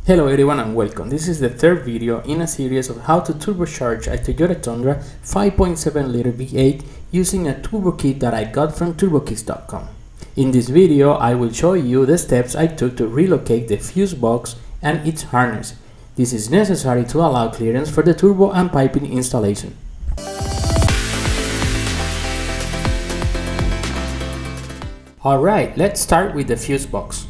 Hello everyone and welcome. This is the third video in a series of how to turbocharge a Toyota Tundra 5.7 liter V8 using a turbo kit that I got from turbokits.com. In this video I will show you the steps I took to relocate the fuse box and its harness. This is necessary to allow clearance for the turbo and piping installation. Alright, let's start with the fuse box.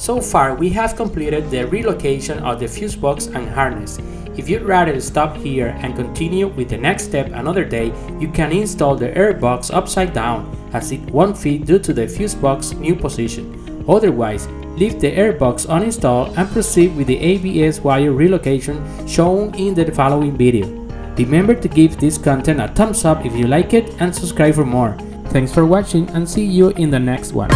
So far, we have completed the relocation of the fuse box and harness. If you'd rather stop here and continue with the next step another day, you can install the air box upside down, as it won't fit due to the fuse box new position. Otherwise, leave the air box uninstalled and proceed with the ABS wire relocation shown in the following video. Remember to give this content a thumbs up if you like it and subscribe for more. Thanks for watching and see you in the next one.